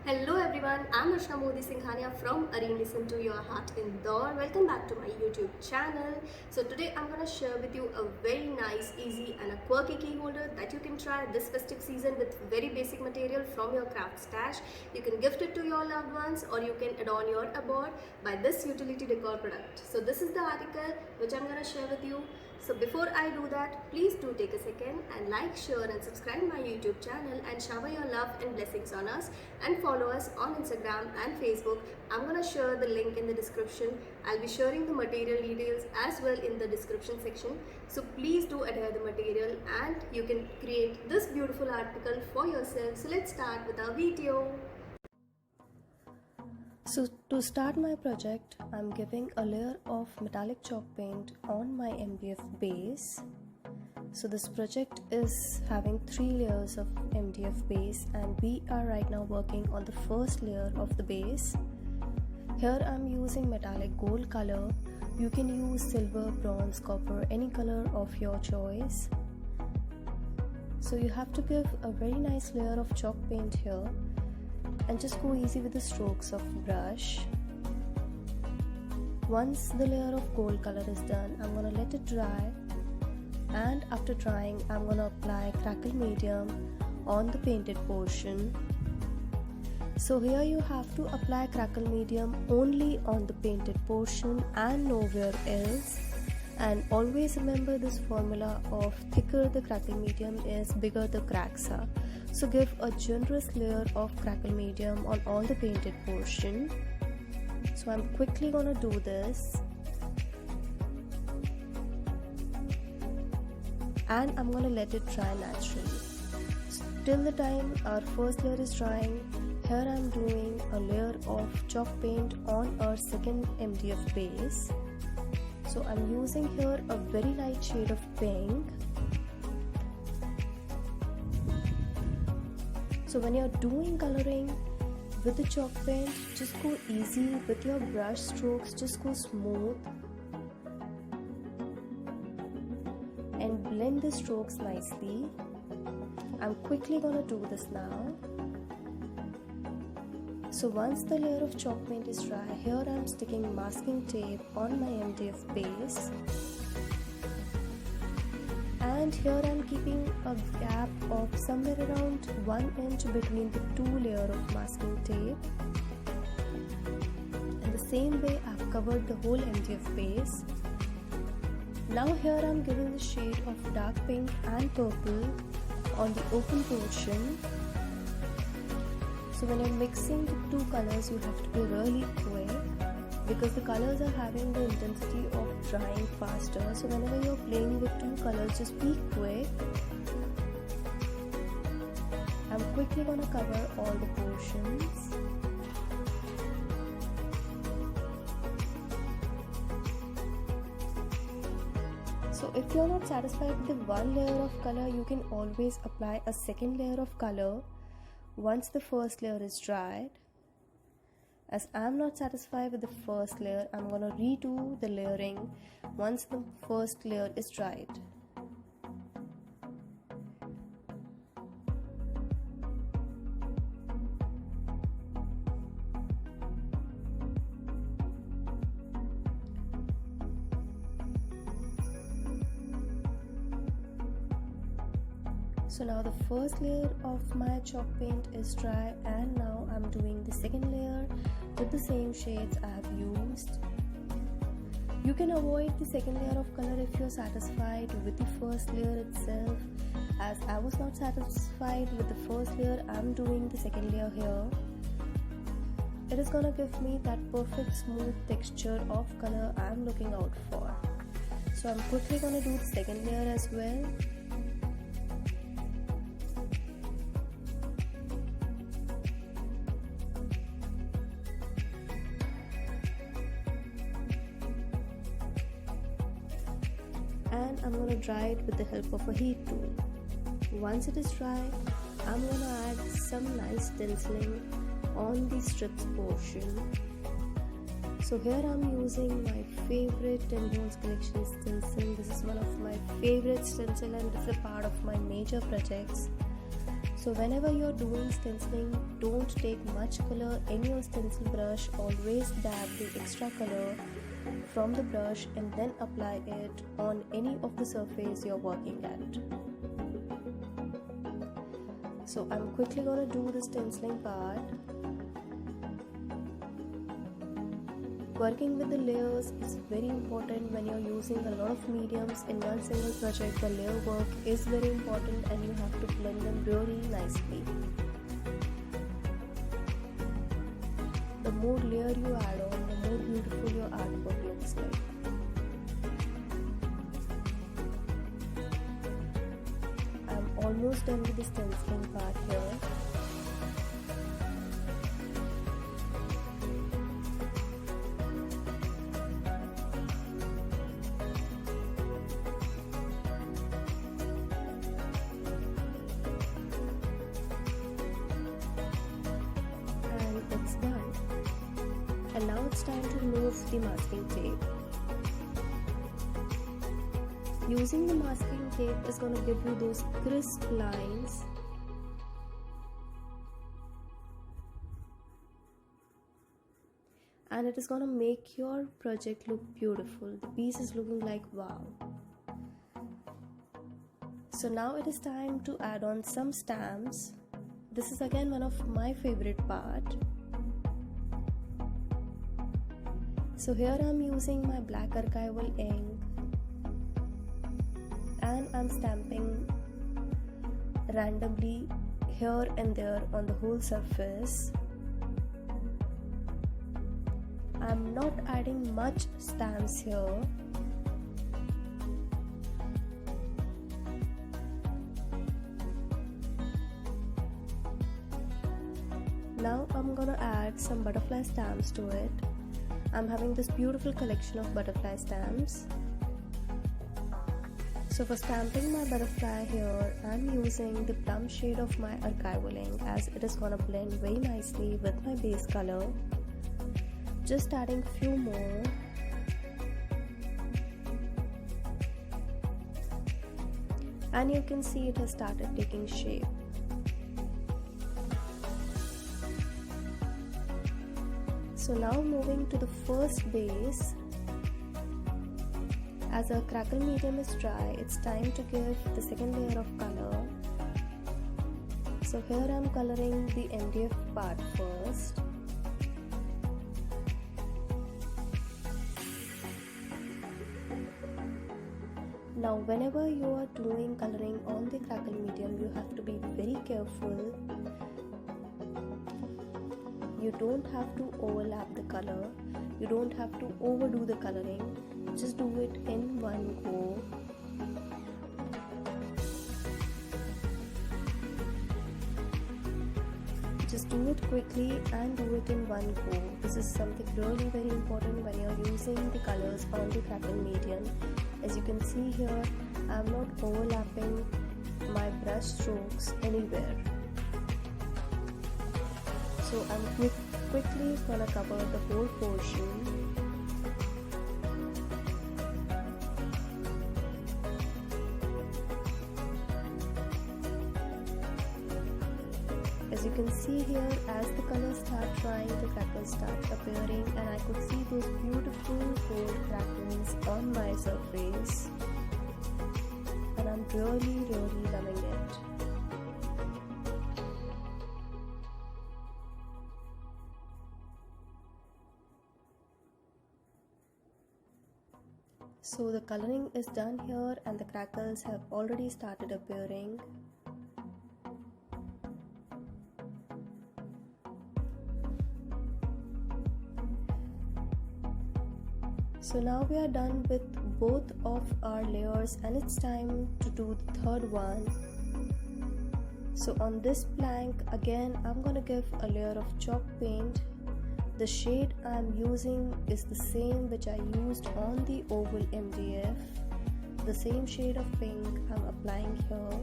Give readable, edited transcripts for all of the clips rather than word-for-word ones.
Hello everyone, I'm Ashna Modi Singhania from AREEN Listen to Your Heart Indoor. Welcome back to my YouTube channel. So today I'm going to share with you a very nice, easy and a quirky key holder that you can try this festive season with very basic material from your craft stash. You can gift it to your loved ones or you can adorn your abode by this utility decor product. So this is the article which I'm going to share with you. So before I do that, please do take a second and like, share and subscribe my YouTube channel and shower your love and blessings on us and follow us on Instagram and Facebook. I'm gonna share the link in the description. I'll be sharing the material details as well in the description section. So please do adhere the material and you can create this beautiful article for yourself. So let's start with our video. So to start my project, I'm giving a layer of metallic chalk paint on my MDF base. So this project is having 3 layers of MDF base and we are right now working on the first layer of the base. Here I'm using metallic gold color. You can use silver, bronze, copper, any color of your choice. So you have to give a very nice layer of chalk paint here and just go easy with the strokes of brush. Once the layer of gold color is done, I'm gonna let it dry, and after drying I'm gonna apply crackle medium on the painted portion. So here you have to apply crackle medium only on the painted portion and nowhere else. And always remember this formula of thicker the crackle medium is, bigger the cracks are. So give a generous layer of crackle medium on all the painted portion. So I'm quickly gonna do this. And I'm gonna let it dry naturally. Till the time our first layer is drying, here I'm doing a layer of chalk paint on our second MDF base. So I'm using here a very light shade of pink. So when you're doing coloring with the chalk paint, just go easy with your brush strokes, just go smooth and blend the strokes nicely. I'm quickly gonna do this now. So once the layer of chalk paint is dry, here I'm sticking masking tape on my MDF base. And here I'm keeping a gap of somewhere around 1 inch between the 2 layers of masking tape. In the same way I've covered the whole MDF base. Now here I'm giving the shade of dark pink and purple on the open portion. So when you're mixing the 2 colors, you have to be really quick because the colors are having the intensity of drying faster. So whenever you're playing with 2 colors, just be quick. I'm quickly gonna cover all the portions. So if you're not satisfied with the 1 layer of color, you can always apply a second layer of color once the first layer is dried. As I'm not satisfied with the first layer, I'm gonna redo the layering once the first layer is dried. So now the first layer of my chalk paint is dry and now I'm doing the second layer with the same shades I have used. You can avoid the second layer of color if you're satisfied with the first layer itself. As I was not satisfied with the first layer, I'm doing the second layer here. It is gonna give me that perfect smooth texture of color I'm looking out for. So I'm quickly gonna do the second layer as well. And I'm gonna dry it with the help of a heat tool. Once it is dry, I'm gonna add some nice stenciling on the strips portion. So here I'm using my favorite 10 Bones collection stencil. This is one of my favorite stencil and this is a part of my major projects. So whenever you're doing stenciling, don't take much color in your stencil brush. Always dab the extra color from the brush and then apply it on any of the surface you're working at. So I'm quickly gonna do the stenciling part. Working with the layers is very important when you're using a lot of mediums in one single project. The layer work is very important and you have to blend them really nicely. The more layer you add on, the more beautiful your artwork looks like. I'm almost done with the stenciling part here. It's done. And now it's time to remove the masking tape. Using the masking tape is going to give you those crisp lines. And it is going to make your project look beautiful. The piece is looking like wow. So now it is time to add on some stamps. This is again one of my favorite part. So here I'm using my black archival ink and I'm stamping randomly here and there on the whole surface. I'm not adding much stamps here. Now I'm gonna add some butterfly stamps to it. I'm having this beautiful collection of butterfly stamps. So for stamping my butterfly here, I'm using the plum shade of my archival ink as it is gonna blend very nicely with my base color. Just adding few more. And you can see it has started taking shape. So now moving to the first base. As our crackle medium is dry, it's time to give the second layer of color. So here I'm coloring the MDF part first. Now whenever you are doing coloring on the crackle medium, you have to be very careful. You don't have to overlap the color, you don't have to overdo the coloring, just do it in one go. Just do it quickly and do it in one go. This is something really very important when you're using the colors on the crackle medium. As you can see here, I'm not overlapping my brush strokes anywhere. So I'm quickly gonna cover the whole portion. As you can see here, as the colors start drying, the crackles start appearing and I could see those beautiful gold crackles on my surface. And I'm really loving it. So the coloring is done here and the crackles have already started appearing. So now we are done with both of our layers and it's time to do the third one. So on this plank again I'm gonna give a layer of chalk paint. The shade I'm using is the same which I used on the oval MDF. The same shade of pink I'm applying here.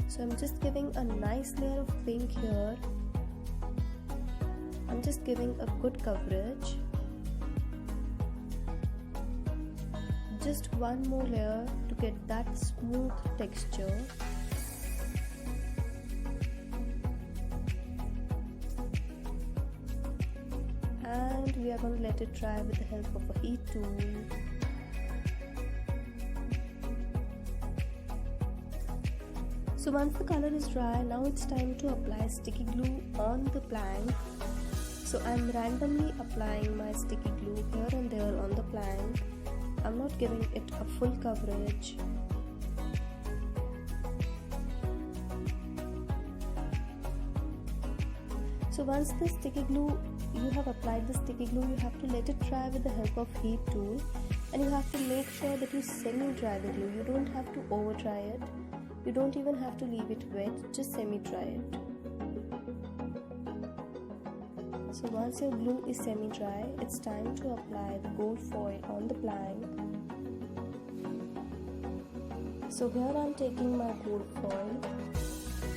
So I'm just giving a nice layer of pink here. I'm just giving a good coverage. Just one more layer to get that smooth texture. and we are going to let it dry with the help of a heat tool. So once the color is dry, now it's time to apply sticky glue on the plank. So I'm randomly applying my sticky glue here and there on the plank. I'm not giving it a full coverage. So once the sticky glue, you have applied the sticky glue, you have to let it dry with the help of heat tool, and you have to make sure that you semi-dry the glue. You don't have to over dry it. You don't even have to leave it wet, just semi-dry it. So once your glue is semi-dry, it's time to apply the gold foil on the plank. So here I'm taking my gold foil.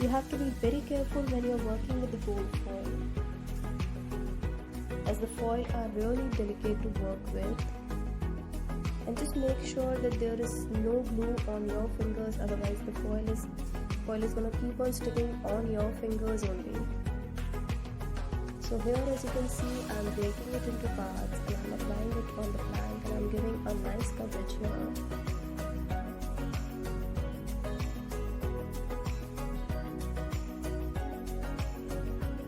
You have to be very careful when you're working with the gold foil, as the foil are really delicate to work with. And just make sure that there is no glue on your fingers, otherwise the foil is going to keep on sticking on your fingers only. So here, as you can see, I'm breaking it into parts and I'm applying it on the plank, and I'm giving a nice coverage here.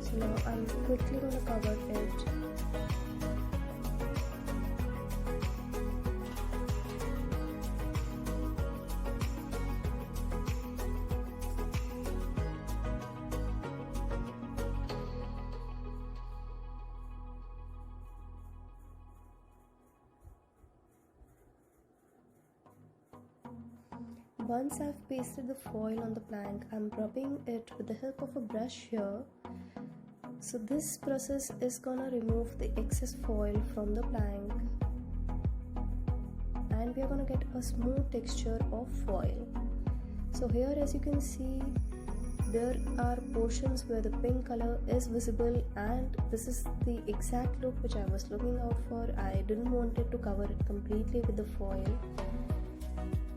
So now I'm quickly going to cover it. Once I've pasted the foil on the plank, I'm rubbing it with the help of a brush here. So this process is gonna remove the excess foil from the plank, and we are gonna get a smooth texture of foil. So here, as you can see, there are portions where the pink color is visible, and this is the exact look which I was looking out for. I didn't want it to cover it completely with the foil.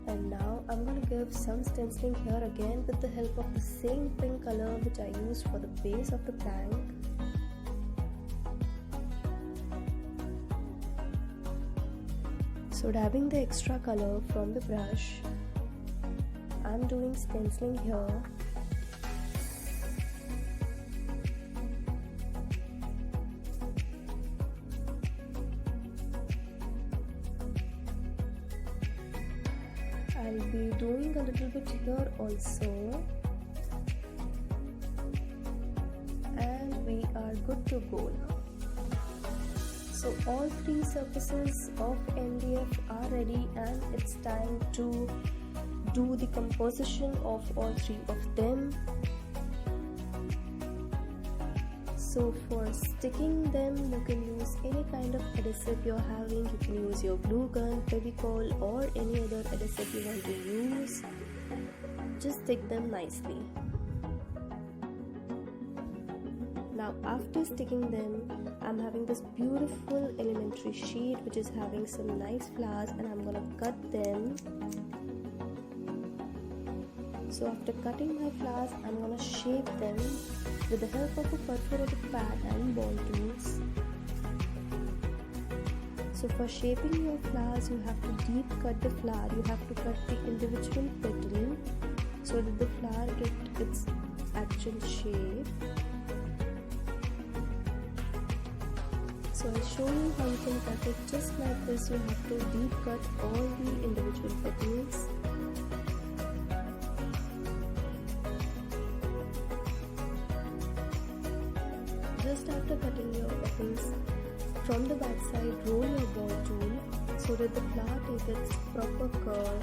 And now I'm going to give some stenciling here again with the help of the same pink color which I used for the base of the plank. So dabbing the extra color from the brush, I'm doing stenciling here. I'll be doing a little bit here also, and we are good to go now. So all three surfaces of MDF are ready, and it's time to do the composition of all three of them. So for sticking them, you can use any kind of adhesive you're having. You can use your glue gun, Fevicol, or any other adhesive you want to use. Just stick them nicely. Now after sticking them, I'm having this beautiful elementary sheet which is having some nice flowers, and I'm gonna cut them. So after cutting my flowers, I'm gonna shape them with the help of a perforated pad and ball tools. So for shaping your flowers, you have to deep cut the flower. You have to cut the individual petal so that the flower gets its actual shape. So I'll show you how you can cut it just like this. You have to deep cut all the individual petals. Just after cutting your petals, from the back side, roll your ball tool so that the flower takes its proper curve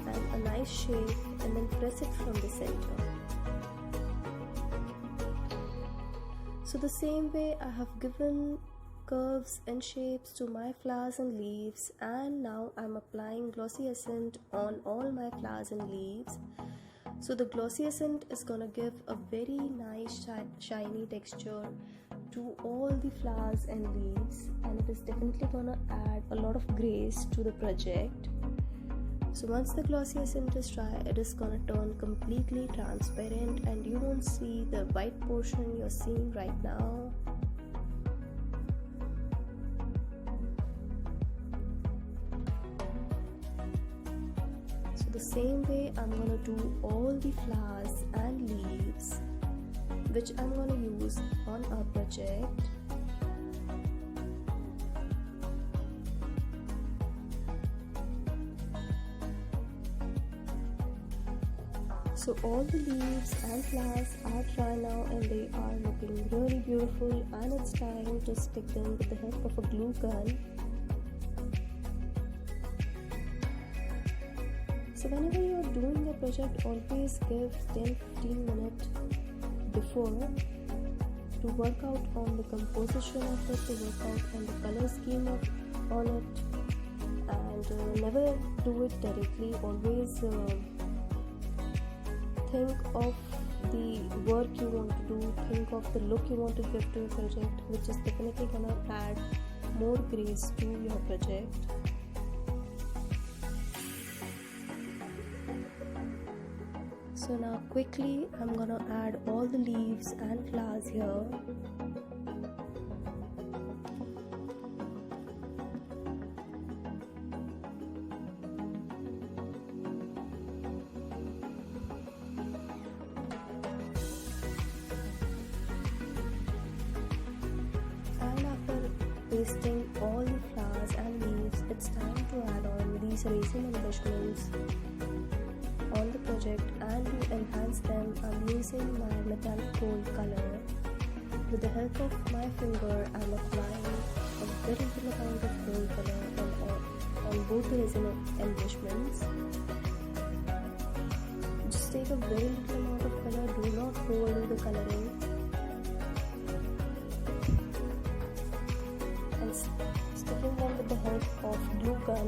and a nice shape, and then press it from the center. So the same way I have given curves and shapes to my flowers and leaves, and now I'm applying glossy accent on all my flowers and leaves. So the glossy accent is gonna give a very nice shiny texture to all the flowers and leaves, and it is definitely gonna add a lot of grace to the project. So once the glossy essence is dry, it is gonna turn completely transparent and you won't see the white portion you're seeing right now. So the same way I'm gonna do all the flowers and leaves which I'm gonna use on our project. So all the leaves and flowers are dry now and they are looking really beautiful, and it's time to stick them with the help of a glue gun. So whenever you're doing your project, always give 10-15 minutes before to work out on the composition of it, to work out on the color scheme on it, and never do it directly. Always think of the work you want to do, think of the look you want to give to your project, which is definitely gonna add more grace to your project. So now quickly I'm gonna add all the leaves and flowers here. And after pasting all the flowers and leaves, it's time to add on these resin embellishments on the project, and to enhance them I'm using my metallic gold color. With the help of my finger I'm applying a very little amount of gold color on both the resin embellishments. Just take a very little amount of color, do not overdo the coloring, and sticking them with the help of glue gun.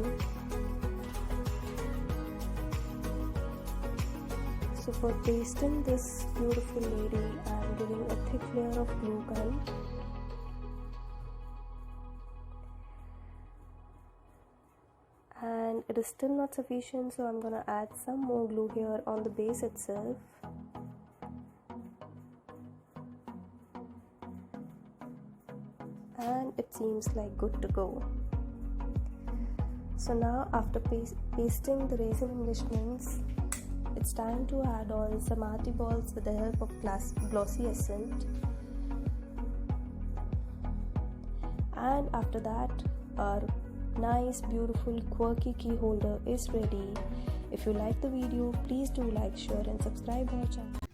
So for pasting this beautiful lady, I am giving a thick layer of glue gun. And it is still not sufficient, so I'm gonna add some more glue here on the base itself. And it seems like good to go. So now after pasting the resin embellishments, it's time to add on some arty balls with the help of glossy essence. And after that, our nice beautiful quirky key holder is ready. If you like the video, please do like, share and subscribe our channel.